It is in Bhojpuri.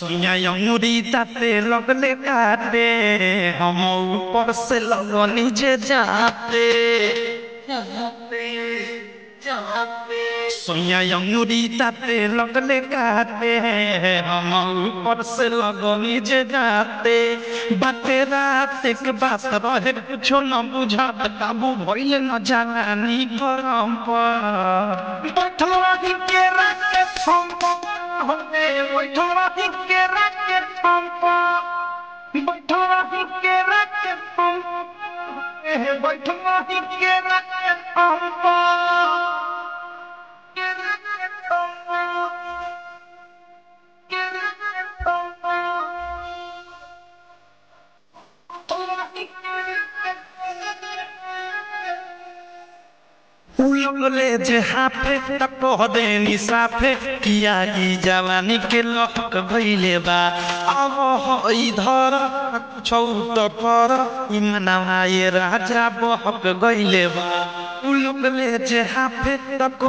सुइया अंगूरी ताते लगले काटे हम ऊपर से लगनी जे जाते सुइया अंगूरी ताते लगले काटे हम ऊपर से लगनी जे जाते बाते रात के बात रहे कुछो न बुझात काबू भइले न जानी करम पर बैठवा के रात हम होने बैठवा के रात हम बैठवा के रात हम बैठवा के रात हम उलगले जे हाफे तक देनी साफे किया की जवानी के लहक भइले बा अब इधर छौत पर इमना ये राजा बहक गइले बा उलगले जे हाफे तक